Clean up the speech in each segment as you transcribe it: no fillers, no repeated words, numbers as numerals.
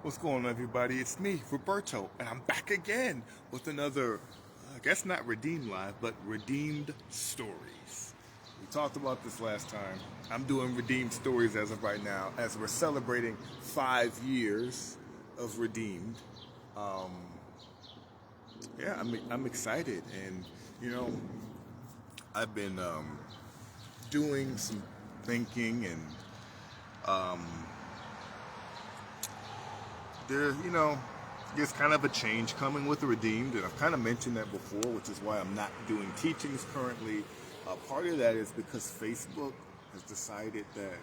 What's going on, everybody? It's me, Roberto, and I'm back again with another, I guess not Redeemed Live, but Redeemed Stories. We talked about this last time. I'm doing Redeemed Stories as of right now, as we're celebrating 5 years of Redeemed. Um, yeah, I'm excited, and you know, I've been doing some thinking, and there's kind of a change coming with the Redeemed, and I've kind of mentioned that before, which is why I'm not doing teachings currently. Part of that is because Facebook has decided that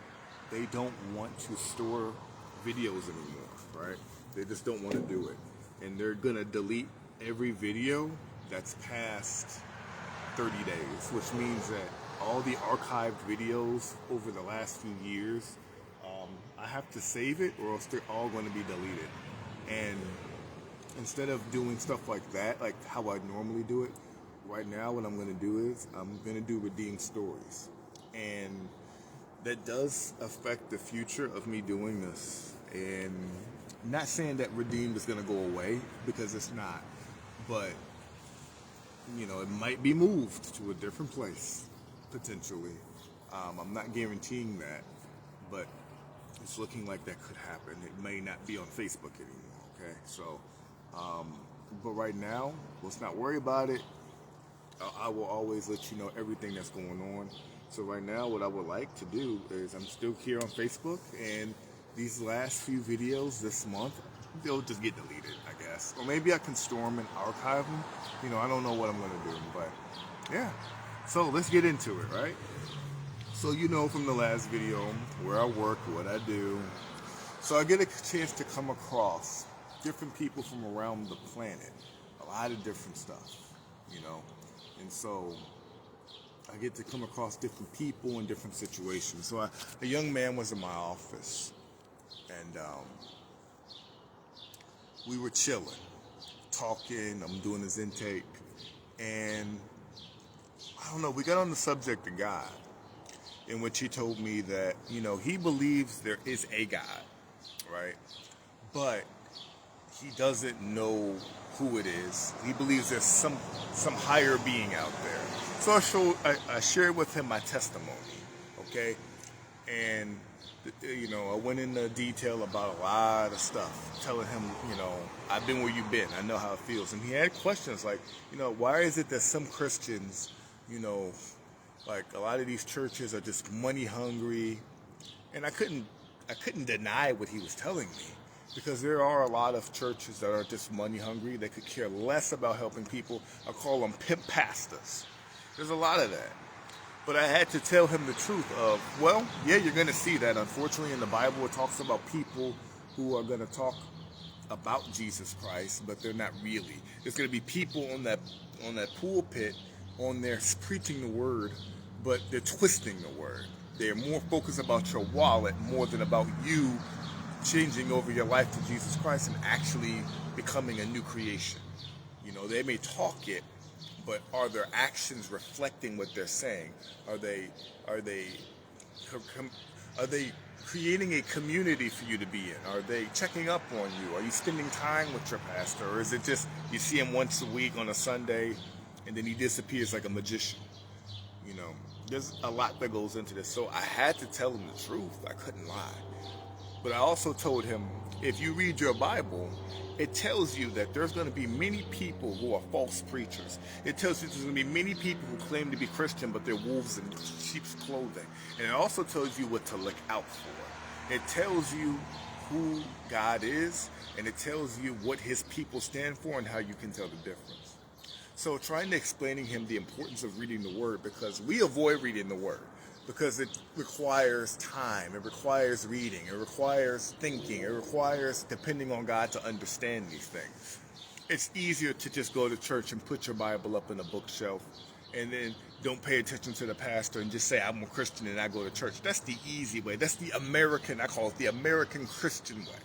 they don't want to store videos anymore, right? They just don't want to do it. And they're going to delete every video that's past 30 days, which means that all the archived videos over the last few years, I have to save it or else they're all going to be deleted. And instead of doing stuff like that, like how I normally do it, right now what I'm going to do is I'm going to do Redeemed Stories. And that does affect the future of me doing this. And I'm not saying that Redeemed is going to go away, because it's not. But, it might be moved to a different place, potentially. I'm not guaranteeing that, but it's looking like that could happen. It may not be on Facebook anymore, okay? So, but right now, let's not worry about it. I will always let you know everything that's going on. So right now, what I would like to do is I'm still here on Facebook, and these last few videos this month, they'll just get deleted, I guess. Or maybe I can store them and archive them. I don't know what I'm going to do, but yeah. So let's get into it, right? So from the last video where I work, what I do. So I get a chance to come across different people from around the planet, a lot of different stuff, and so I get to come across different people in different situations. So a young man was in my office, and we were chilling, talking. I'm doing his intake, and I don't know, we got on the subject of God, in which he told me that, he believes there is a God, right? But he doesn't know who it is. He believes there's some higher being out there. So I shared with him my testimony, okay? And, I went into detail about a lot of stuff, telling him, I've been where you've been. I know how it feels. And he had questions like, why is it that some Christians, like a lot of these churches are just money hungry? And I couldn't deny what he was telling me, because there are a lot of churches that are just money hungry. They could care less about helping people. I call them pimp pastors. There's a lot of that. But I had to tell him the truth of, well, yeah, you're going to see that. Unfortunately, in the Bible, it talks about people who are going to talk about Jesus Christ, but they're not really. There's going to be people on that pulpit, on there preaching the word, but they're twisting the word. They're more focused about your wallet more than about you changing over your life to Jesus Christ and actually becoming a new creation. They may talk it, but are their actions reflecting what they're saying? Are they creating a community for you to be in? Are they checking up on you? Are you spending time with your pastor? Or is it just you see him once a week on a Sunday and then he disappears like a magician? There's a lot that goes into this. So I had to tell him the truth. I couldn't lie. But I also told him, if you read your Bible, it tells you that there's going to be many people who are false preachers. It tells you there's going to be many people who claim to be Christian, but they're wolves in sheep's clothing. And it also tells you what to look out for. It tells you who God is, and it tells you what his people stand for and how you can tell the difference. So trying to explaining him the importance of reading the word, because we avoid reading the word, because it requires time, it requires reading, it requires thinking, it requires depending on God to understand these things. It's easier to just go to church and put your Bible up in a bookshelf and then don't pay attention to the pastor and just say, I'm a Christian and I go to church. That's the easy way. That's the American, I call it the American Christian way.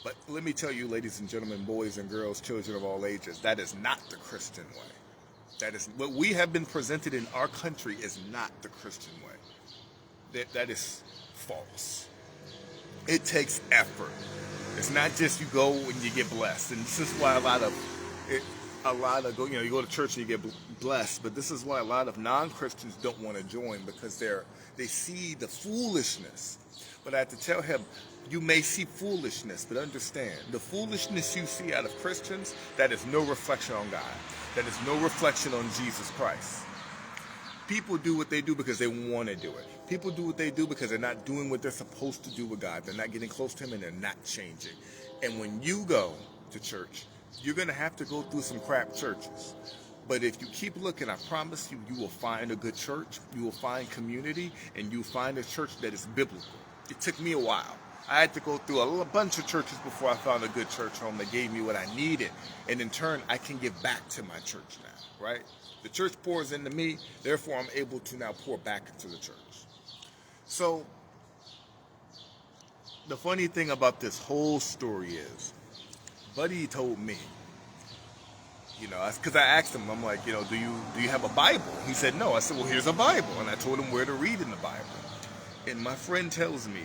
But let me tell you, ladies and gentlemen, boys and girls, children of all ages, that is not the Christian way. That is what we have been presented in our country is not the Christian way. That is false. It takes effort. It's not just you go and you get blessed. And this is why you go to church and you get blessed. But this is why a lot of non-Christians don't want to join, because they see the foolishness. But I have to tell him, you may see foolishness, but understand, the foolishness you see out of Christians, that is no reflection on God. That is no reflection on Jesus Christ. People do what they do because they want to do it. People do what they do because they're not doing what they're supposed to do with God. They're not getting close to Him, and they're not changing. And when you go to church, you're going to have to go through some crap churches. But if you keep looking, I promise you, you will find a good church, you will find community, and you'll find a church that is biblical. It took me a while. I had to go through a bunch of churches before I found a good church home that gave me what I needed. And in turn, I can give back to my church now, right? The church pours into me, therefore I'm able to now pour back into the church. So, the funny thing about this whole story is, Buddy told me, because I asked him, I'm like, do you have a Bible? He said, no. I said, well, here's a Bible. And I told him where to read in the Bible. And my friend tells me,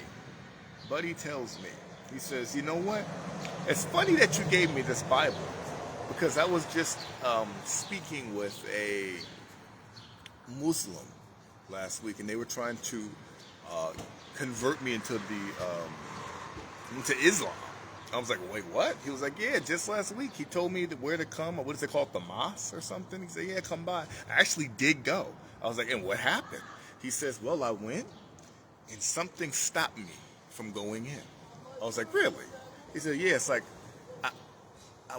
Buddy tells me, he says, you know what? It's funny that you gave me this Bible, because I was just speaking with a Muslim last week, and they were trying to convert me into Islam. I was like, wait, what? He was like, yeah, just last week he told me where to come, or what is it called, the mosque or something? He said, yeah, come by. I actually did go. I was like, and what happened? He says, well, I went, and something stopped me from going in. I was like, really? He said, yeah, it's like, I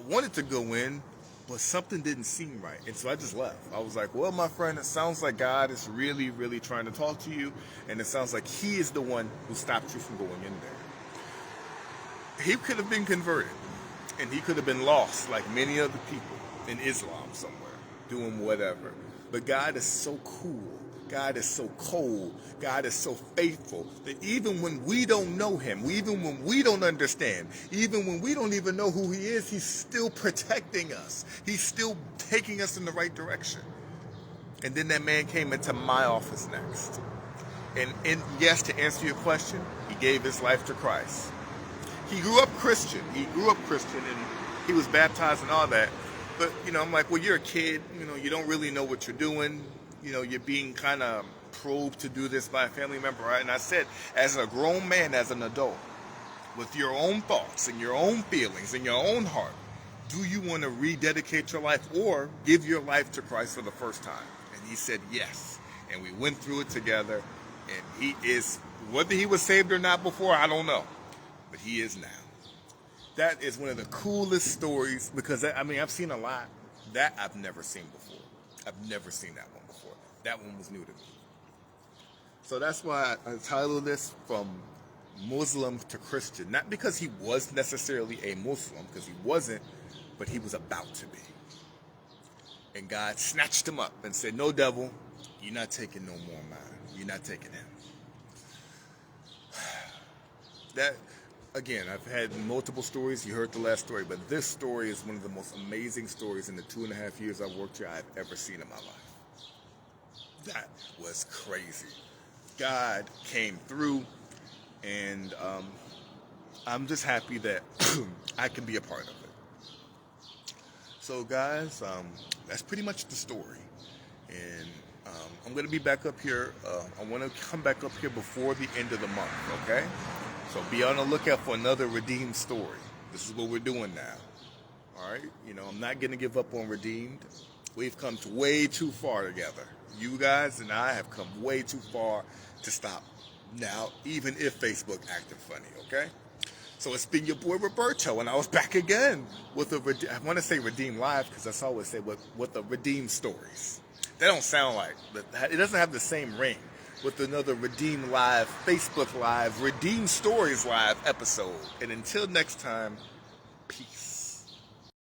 wanted to go in, but something didn't seem right. And so I just left. I was like, well, my friend, it sounds like God is really, really trying to talk to you. And it sounds like He is the one who stopped you from going in there. He could have been converted, and he could have been lost like many other people in Islam somewhere, doing whatever. But God is so cool. God is so cold. God is so faithful that even when we don't know Him, even when we don't understand, even when we don't even know who He is, He's still protecting us. He's still taking us in the right direction. And then that man came into my office next. And yes, to answer your question, he gave his life to Christ. He grew up Christian. And he was baptized and all that. But, I'm like, well, you're a kid. You don't really know what you're doing. You're being kind of probed to do this by a family member, right? And I said, as a grown man, as an adult, with your own thoughts and your own feelings and your own heart, do you want to rededicate your life or give your life to Christ for the first time? And he said yes. And we went through it together. And he is, whether he was saved or not before, I don't know. But he is now. That is one of the coolest stories, because, I've seen a lot that I've never seen before. I've never seen that one before. That one was new to me. So that's why I titled this From Muslim to Christian. Not because he was necessarily a Muslim, because he wasn't, but he was about to be. And God snatched him up and said, no, devil, you're not taking no more of mine. You're not taking him. That, again, I've had multiple stories. You heard the last story, but this story is one of the most amazing stories in the 2.5 years I've worked here I've ever seen in my life. That was crazy. God came through, and I'm just happy that I can be a part of it. So, guys, that's pretty much the story. And I'm going to be back up here. I want to come back up here before the end of the month, okay? So be on the lookout for another Redeemed story. This is what we're doing now. All right? I'm not going to give up on Redeemed. We've come way too far together. You guys and I have come way too far to stop now, even if Facebook acted funny, okay? So it's been your boy Roberto, and I was back again with I want to say Redeemed Live, because that's always say with the Redeemed Stories. That don't sound like, it doesn't have the same ring. With another Redeemed Live, Facebook Live, Redeemed Stories Live episode. And until next time,